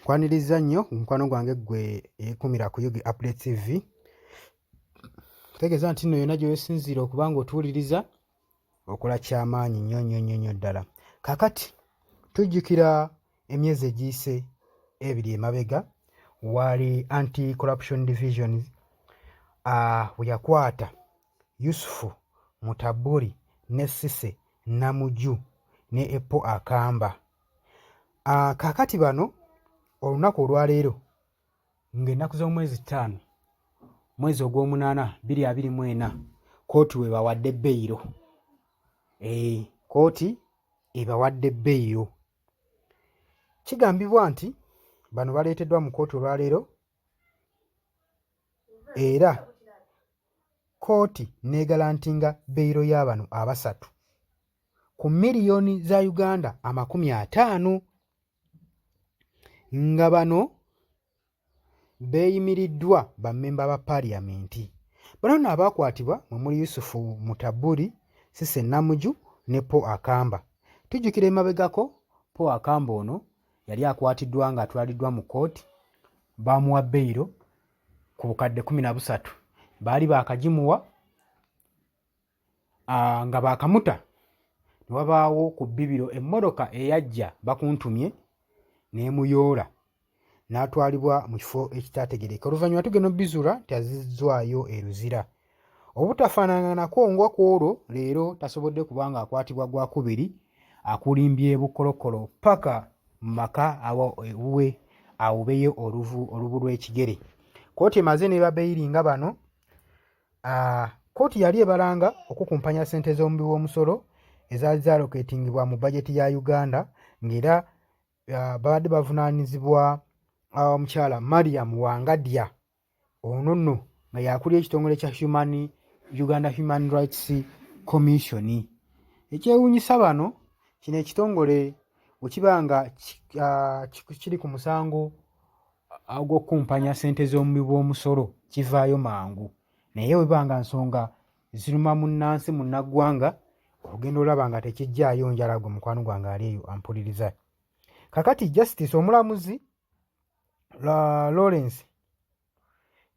Nkwaniriza nnyo mukwano gwange gwe ekumira ku Yugi Update TV. Tegeeza nti nno yonna gy'osinziira okuba ng'otuwuliriza okola kyamaanyi nnyo ddala. Kaakati tujjukira emyezi egiyise ebiri emabega waali Anti-Corruption Division we yakwata Yusufu Mutaburi ne Cissy Namuju ne Apple Akamba. Kaakati bano olunaku olwaleero ng'ennaku z'omwezi 5 mwezi ogw'omunaana 2024 kooti we bawadde beyiro. Kooti ebawadde beyiro. Kigambibwa nti bano baleeteddwa mu kooti olwaleero era kooti n'egalantinga beyiro y'abano abasatu ku miliyoni za Uganda 50 nga bano beeyimiriddwa bammemba ba paaliyamenti. Bano nno abaakwatibwa mwe muli Yusufu Mutaburi, Cissy Namuju ne Paul Akamba. Tujjukira emabegako Paul Akamba ono yali akwatiddwa ng'atwaliddwa mu kooti, baamuwa beyiro ku bukadde 13. Baali baakagimuwa nga baakamuta ne wabaawo ku bbibiro emmotoka eyajja bakuntumye n'emuyoola n'atwalibwa mu kifo ekitaategeereka. Oluvannyuma tugenda obbizuula nti azizzwayo eruzira. Obutafaananako nga ku olwo leero tasobodde kubanga akwatibwa gwakubiri akulimbye bukolokolo paka mu maka awuwe awubeyo olubu lw'ekigere. Kooti emaze n'ebabeyiringa bano. Kooti yali ebalanga okukumpanya ssente z'omubi w'omusolo ezaali zaaloketingibwa mu bajeti ya Uganda ng'era babadde bavunaanyizibwa omukyala Mariam Wangadya. Ono nno nga yakulira ekitongole kya Uganda Human Rights Commission. Ekyewuunyisa bano, kino ekitongole bwe kiba nga kiri ku musango ogw'okukumpanya ssente z'omubi bw'omusolo kivaayo mangu. Naye bwe biba nga nsonga ziruma munnansi munnaggwanga, ogenda olaba nga tekijjaayo njala gwe mukwano gwange ali eyo ampuliriza. Kakati Justice omulamuzi Lawrence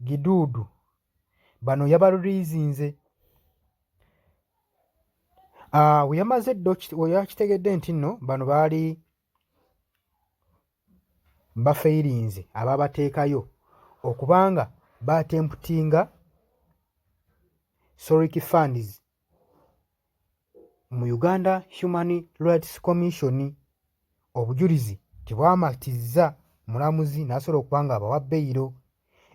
Gidudu bano yabaluliizinze. We yamaze yakitegedde nti nno bano baali bafeyirinze abaabateekayo okubanga baatemputinga Soriki Funds mu Uganda Human Rights Commission. Obujulizi tebwamatizza mulamuzi n'asobola okuba nga abawa beyiro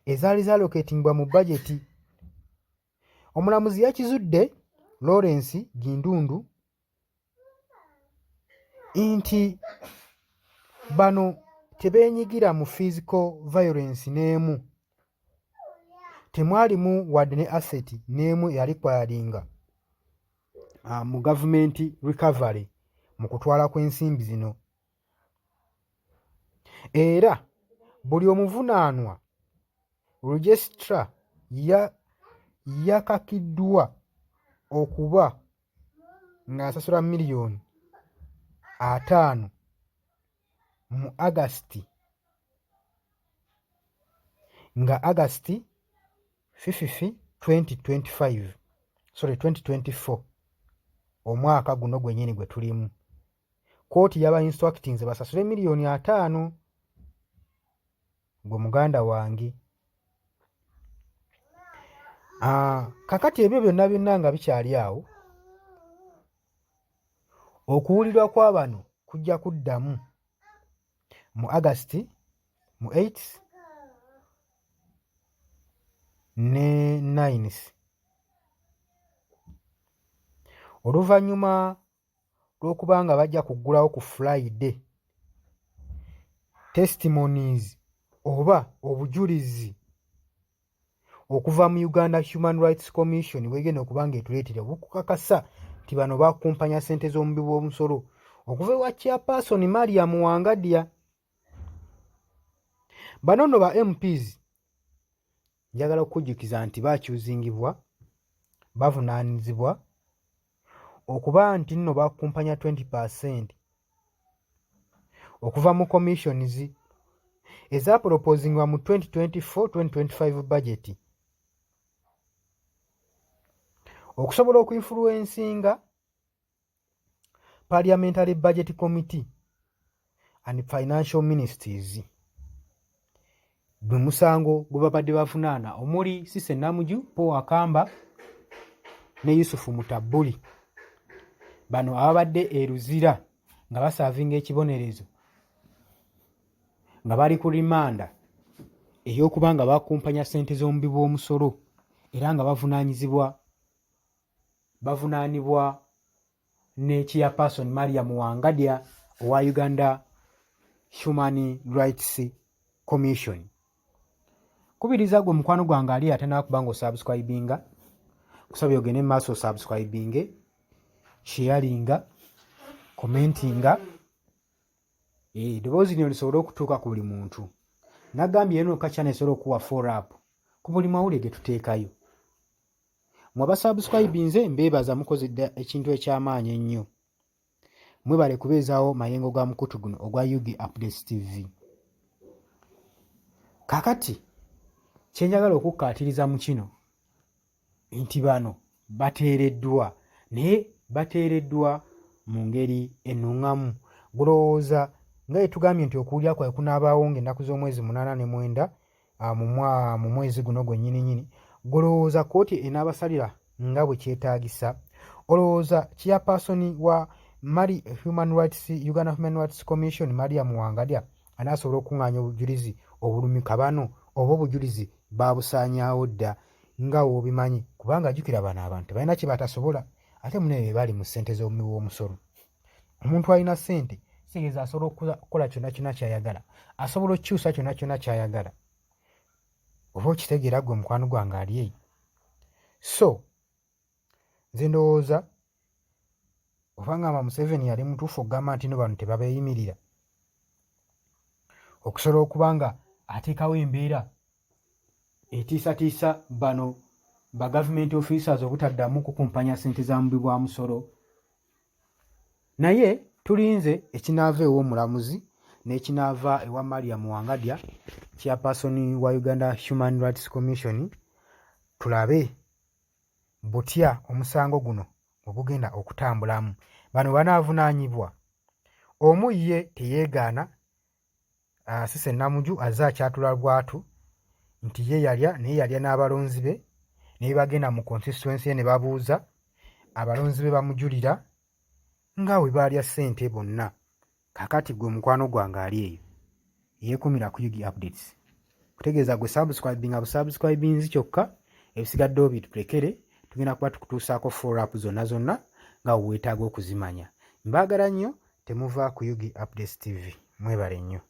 ezaali zaaloketingibwa mu bajeti. Omulamuzi yakizudde Lawrence Gindundu nti bano tebeenyigira mu physical violence n'emu, temwalimu wadde ne asset n'emu eyali kwalinga mu gavumenti recovery mu kutwala kw'ensimbi zino. Era buli omuvunaanwa Registra yakakiddwa okuba ng'asasula miliyoni 5 mu August 2024 omwaka guno gwennyini gwe tulimu. Kooti yaba instructinze basasule miliyoni 5 gwe muganda wange. Kakati ebyo byonna nga bikyali awo, okuwulirwa kwa bano kujja kuddamu mu August mu 8 ne 9 oluvannyuma lw'okuba nga bajja kuggulawo ku Friday testimonies oba obujulizi okuva mu Uganda Human Rights Commission bwegenda okuba ng'etuleetera obukukakasa nti bano bakukumpanya ssente z'omubi bw'omusolo okuva ewa chairperson Mariam Wangadya. Bano nno ba MPs njagala okukujjukiza nti baakyuzingibwa bavunaanyizibwa okuba nti nno bakukumpanya 20% okuva mu commissions ezapropozingwa mu 2024-2025 budget okusobola okuinfluencinga Parliamentary Budget Committee and Financial Ministries. Gwe musango gwe babadde bavunaana omuli Cissy Namuju, Paul Akamba ne Yusufu Mutabuli. Bano ababadde e Luzira nga basaavinga ekibonerezo nga bali ku rimanda ey'okuba nga bakumpanya ssente z'omubi bw'omusolo era nga bavunaanibwa ne Chairperson Mariam Wangadya owa Uganda Human Rights Commission. Kubiriza gwe mukwano gwange ali atanaakuba ng'osubscribinga, kusabye ogende mu maaso osubscribinge, sharinga, commentinga, eddoboozi lino lisobole okutuuka ku buli muntu. Nagambye eno ka channel esobola okuwa follow-up ku buli mawulire ge tuteekayo. Mwe abasubscribinze mbeebaza mukozedde ekintu eky'amaanyi ennyo. Mwebale kubeezaawo mayengo ga mukutu guno ogwa Yugi Updates TV. Kakati kyenjagala okukkaatiriza mu kino nti bano bateereddwa, naye bateereddwa mu ngeri ennuŋŋamu. Gulowooza nga yetugambye nti okuwulira kwabwe kunaabaawo ng'ennaku z'omwezi 8 ne 9 mu mwezi guno gwennyininyini. Golowooza kooti enaabasalira nga bwe kyetaagisa. Olowooza Chairperson wa Uganda Human Rights Commission Mariam Wangadya anaasobola okuŋŋaanya obujulizi obulumika bano oba obujulizi baabusaanyaawo dda nga w'obimanyi, kubanga jjukira bano abantu balina kye batasobola ate muneebwe bali mu ssente z'omubi w'omusolo. Omuntu alina ssente kitegeeza asobola okukola kyonna kyonna ky'ayagala, asobola okukyusa kyonna kyonna ky'ayagala. Oba okitegeera gwe mukwano gwange ali eyo. So nze ndowooza oba ngamba Museveni yali mutuufu okugamba nti no bano tebabeeyimirira okusobola okuba nga ateekawo embeera etiisatiisa bano ba government officers obutaddamu kukumpanya ssente za mubi bwa musolo. Naye tulinze ekinaava ew'omulamuzi n'ekinaava ewa Mariam Wangadya, Chairperson wa Uganda Human Rights Commission, tulabe butya omusango guno bwe gugenda okutambulamu. Bano banaavunaanyibwa. Omu ye teyeegaana, Cissy Namuju azze akyatula bwatu nti ye yalya naye yalya n'abalonzi be, naye bagenda mu constituency ye ne babuuza, abalonzi be bamujulira nga bwe baalya ssente bonna. Kakati gwe mukwano gwange ali eyo yeekumira ku Yugi Updates. Kutegeeza gwe busubscribinzi kyokka, ebisigaddewo bitulekere, tugenda kuba tukutuusaako follow-up zonna zonna nga weetaaga okuzimanya. Mbaagala nnyo, temuva ku Yugi Updates TV. Mwebale nnyo.